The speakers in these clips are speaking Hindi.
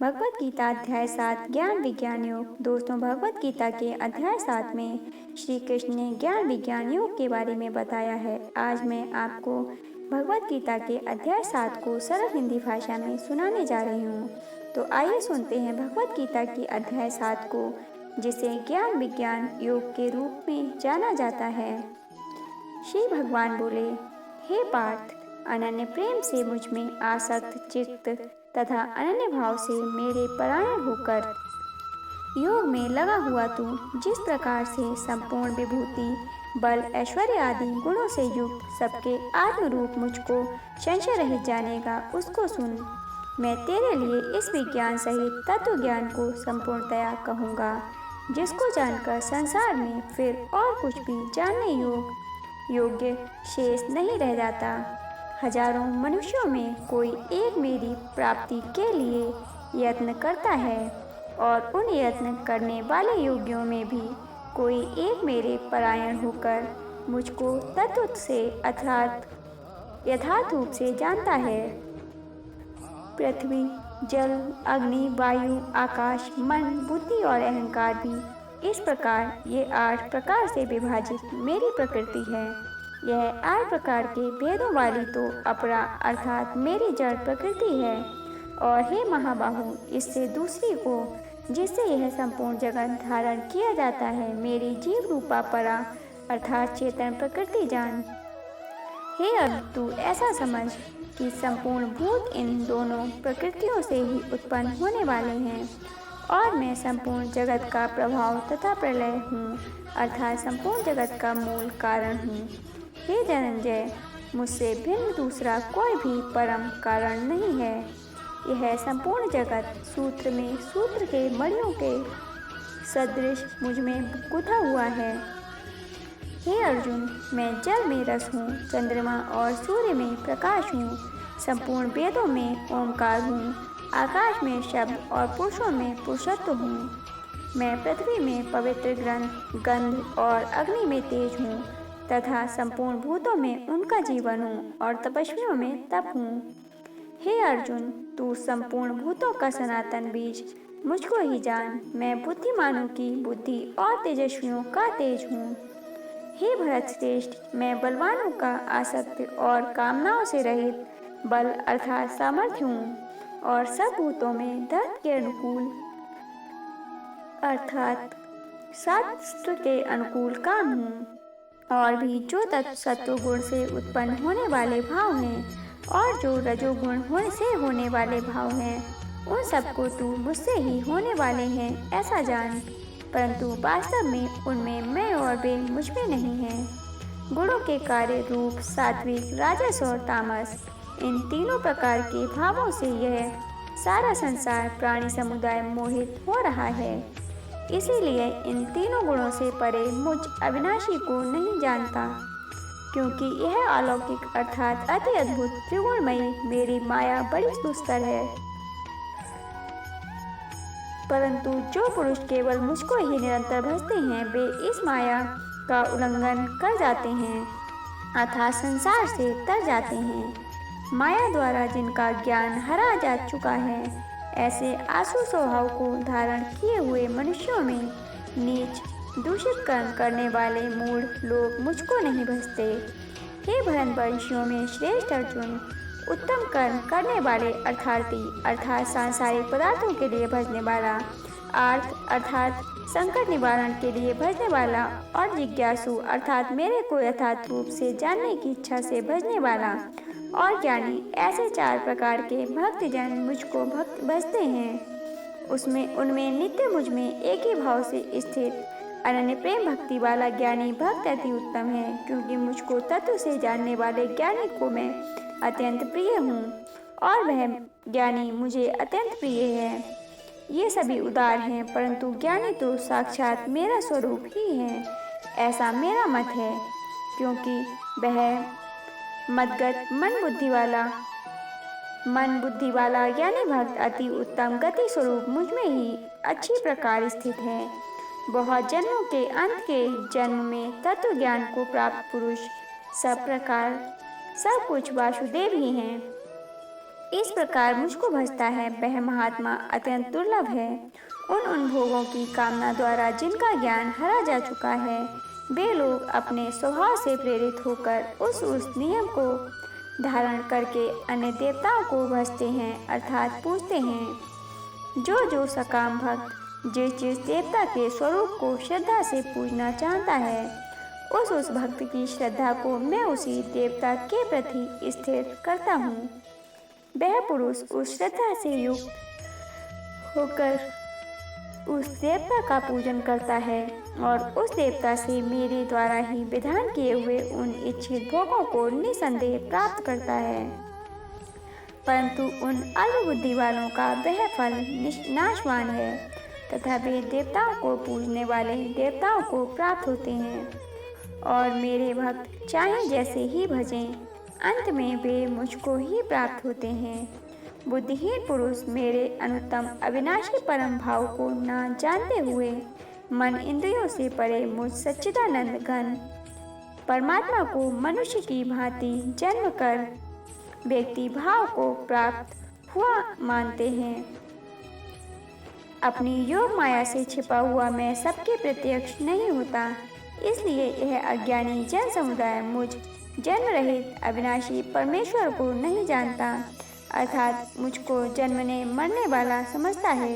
भगवत गीता अध्याय 7 ज्ञान विज्ञान योग। दोस्तों, भगवत गीता के अध्याय 7 में श्री कृष्ण ने ज्ञान विज्ञान योग के बारे में बताया है। आज मैं आपको भगवत गीता के अध्याय 7 को सरल हिंदी भाषा में सुनाने जा रही हूँ। तो आइए सुनते हैं भगवत गीता की अध्याय 7 को, जिसे ज्ञान विज्ञान योग के रूप में जाना जाता है। श्री भगवान बोले, हे पार्थ, अनन्य प्रेम से मुझ में आसक्त चित्त तथा अनन्य भाव से मेरे परायण होकर योग में लगा हुआ तू जिस प्रकार से संपूर्ण विभूति, बल, ऐश्वर्य आदि गुणों से युक्त सबके आत्म रूप मुझको संशय रहित जानेगा, उसको सुन। मैं तेरे लिए इस विज्ञान सहित तत्व ज्ञान को संपूर्णतया कहूँगा, जिसको जानकर संसार में फिर और कुछ भी जानने योग्य शेष नहीं रह जाता। हजारों मनुष्यों में कोई एक मेरी प्राप्ति के लिए यत्न करता है, और उन यत्न करने वाले योगियों में भी कोई एक मेरे परायण होकर मुझको तत्व से अर्थात यथार्थ रूप से जानता है। पृथ्वी, जल, अग्नि, वायु, आकाश, मन, बुद्धि और अहंकार भी इस प्रकार ये 8 प्रकार से विभाजित मेरी प्रकृति है। यह 8 प्रकार के भेदों वाली तो अपरा अर्थात मेरी जड़ प्रकृति है। और हे महाबाहु, इससे दूसरी को, जिससे यह संपूर्ण जगत धारण किया जाता है, मेरी जीव रूपा परा अर्थात चेतन प्रकृति जान। हे अर्जुन, तू ऐसा समझ कि संपूर्ण भूत इन दोनों प्रकृतियों से ही उत्पन्न होने वाले हैं, और मैं संपूर्ण जगत का प्रभाव तथा प्रलय हूँ, अर्थात संपूर्ण जगत का मूल कारण हूँ। हे धनंजय, मुझसे भिन्न दूसरा कोई भी परम कारण नहीं है। यह संपूर्ण जगत सूत्र में सूत्र के मणियों के सदृश मुझ में गुथा हुआ है। हे अर्जुन, मैं जल में रस हूँ, चंद्रमा और सूर्य में प्रकाश हूँ, संपूर्ण वेदों में ओंकार हूँ, आकाश में शब्द और पुरुषों में पुरुषत्व हूँ। मैं पृथ्वी में पवित्र गंध और अग्नि में तेज हूँ, तथा संपूर्ण भूतों में उनका जीवन हूँ, और तपस्वियों में तप हूँ। हे अर्जुन, तू संपूर्ण भूतों का सनातन बीज मुझको ही जान। मैं बुद्धिमानों की बुद्धि और तेजस्वियों का तेज हूँ। हे भरत श्रेष्ठ, मैं बलवानों का आसक्त और कामनाओं से रहित बल अर्थात सामर्थ्य हूँ, और सब भूतों में धर्म के अनुकूल अर्थात शास्त्र के अनुकूल काम हूँ। और भी जो तत्व सत्व गुण से उत्पन्न होने वाले भाव हैं, और जो रजोगुण से होने वाले भाव हैं, उन सबको तू मुझसे ही होने वाले हैं ऐसा जान। परंतु वास्तव में उनमें मैं और वे मुझ में नहीं हैं। गुणों के कार्य रूप, सात्विक, राजस और तामस, इन तीनों प्रकार के भावों से यह सारा संसार प्राणी समुदाय मोहित हो रहा है। इसीलिए इन तीनों गुणों से परे मुझ अविनाशी को नहीं जानता, क्योंकि यह अलौकिक अर्थात अति अद्भुत त्रिगुणमयी मेरी माया बड़ी दुस्तर है। परंतु जो पुरुष केवल मुझको ही निरंतर भजते हैं, वे इस माया का उल्लंघन कर जाते हैं, अर्थात संसार से तर जाते हैं। माया द्वारा जिनका ज्ञान हरा जा चुका है, ऐसे आसु स्वभाव को धारण किए हुए मनुष्यों में नीच दूषित कर्म करने वाले मूढ़ लोग मुझको नहीं भजते। हे भरतवंशियों में श्रेष्ठ अर्जुन, उत्तम कर्म करने वाले अर्थार्थी अर्थात सांसारिक पदार्थों के लिए भजने वाला, आर्थ अर्थात संकट निवारण के लिए भजने वाला, और जिज्ञासु अर्थात मेरे को यथार्थ रूप से जानने की इच्छा से भजने वाला, और ज्ञानी, ऐसे 4 प्रकार के भक्तजन मुझको भजते हैं। उनमें नित्य मुझ में एक ही भाव से स्थित अनन्य प्रेम भक्ति वाला ज्ञानी भक्त अति उत्तम है, क्योंकि मुझको तत्व से जानने वाले ज्ञानी को मैं अत्यंत प्रिय हूँ, और वह ज्ञानी मुझे अत्यंत प्रिय है। ये सभी उदार हैं, परंतु ज्ञानी तो साक्षात मेरा स्वरूप ही है, ऐसा मेरा मत है, क्योंकि वह मदगत मन बुद्धि वाला ज्ञानी भक्त अति उत्तम गति स्वरूप मुझ में ही अच्छी प्रकार स्थित है। बहुत जन्मों के अंत के जन्म में तत्व ज्ञान को प्राप्त पुरुष सब कुछ वासुदेव ही हैं। इस प्रकार मुझको भजता है वह महात्मा अत्यंत दुर्लभ है। उन भोगों की कामना द्वारा जिनका ज्ञान हरा जा चुका है, वे लोग अपने स्वभाव से प्रेरित होकर उस नियम को धारण करके अन्य देवताओं को भजते हैं, अर्थात पूजते हैं। जो सकाम भक्त जिस देवता के स्वरूप को श्रद्धा से पूजना चाहता है, उस भक्त की श्रद्धा को मैं उसी देवता के प्रति स्थिर करता हूँ। वह पुरुष उस श्रद्धा से युक्त होकर उस देवता का पूजन करता है और उस देवता से मेरे द्वारा ही विधान किए हुए उन इच्छित भोगों को निसंदेह प्राप्त करता है। परंतु उन अल्पबुद्धि वालों का वह फल नाशवान है तथा वे देवताओं को पूजने वाले देवताओं को प्राप्त होते हैं और मेरे भक्त चाहे जैसे ही भजें, अंत में वे मुझको ही प्राप्त होते हैं। बुद्धिहीन पुरुष मेरे अनुत्तम अविनाशी परम भाव को न जानते हुए मन इंद्रियों से परे मुझ सच्चिदानंद घन परमात्मा को मनुष्य की भांति जन्म कर व्यक्ति भाव को प्राप्त हुआ मानते हैं। अपनी योग माया से छिपा हुआ मैं सबके प्रत्यक्ष नहीं होता, इसलिए यह अज्ञानी जन समुदाय मुझ जन्म रहित अविनाशी परमेश्वर को नहीं जानता, अर्थात मुझको जन्मने मरने वाला समझता है।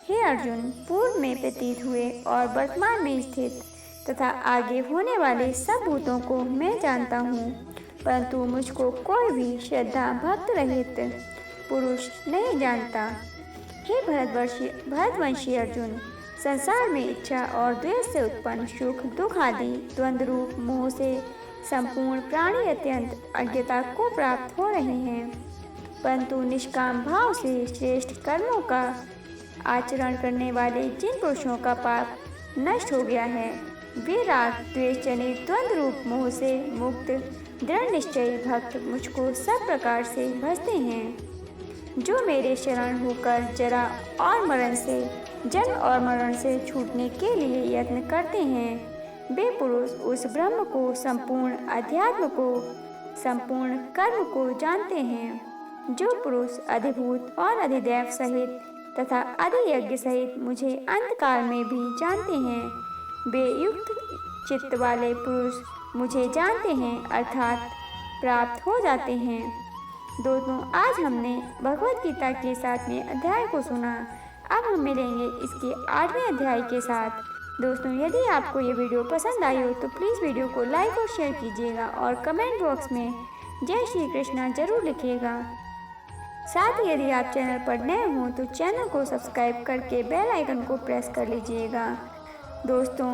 हे अर्जुन, पूर्व में प्रतीत हुए और वर्तमान में स्थित तथा आगे होने वाले सब भूतों को मैं जानता हूँ, परंतु मुझको कोई भी श्रद्धा भक्त रहित पुरुष नहीं जानता। हे भरतवंशी अर्जुन, संसार में इच्छा और द्वेष से उत्पन्न सुख दुख आदि द्वंद्व रूप मोह से संपूर्ण प्राणी अत्यंत अज्ञता को प्राप्त हो रहे हैं, परंतु निष्काम भाव से श्रेष्ठ कर्मों का आचरण करने वाले जिन पुरुषों का पाप नष्ट हो गया है, वे राग द्वेष जनित द्वंद्व रूप मोह से मुक्त दृढ़ निश्चयी भक्त मुझको सब प्रकार से भजते हैं। जो मेरे शरण होकर जरा और मरण से जन्म और मरण से छूटने के लिए यत्न करते हैं, वे पुरुष उस ब्रह्म को, संपूर्ण अध्यात्म को, संपूर्ण कर्म को जानते हैं। जो पुरुष अधिभूत और अधिदैव सहित तथा अधियज्ञ सहित मुझे अंतकाल में भी जानते हैं, वे युक्त चित्त वाले पुरुष मुझे जानते हैं, अर्थात प्राप्त हो जाते हैं। दोस्तों, आज हमने भगवत गीता के 7वें अध्याय को सुना। अब हम मिलेंगे इसके 8वें अध्याय के साथ। दोस्तों, यदि आपको ये वीडियो पसंद आई हो तो प्लीज़ वीडियो को लाइक और शेयर कीजिएगा और कमेंट बॉक्स में जय श्री कृष्णा जरूर लिखिएगा। साथ ही यदि आप चैनल पर नए हों तो चैनल को सब्सक्राइब करके बेल आइकन को प्रेस कर लीजिएगा। दोस्तों,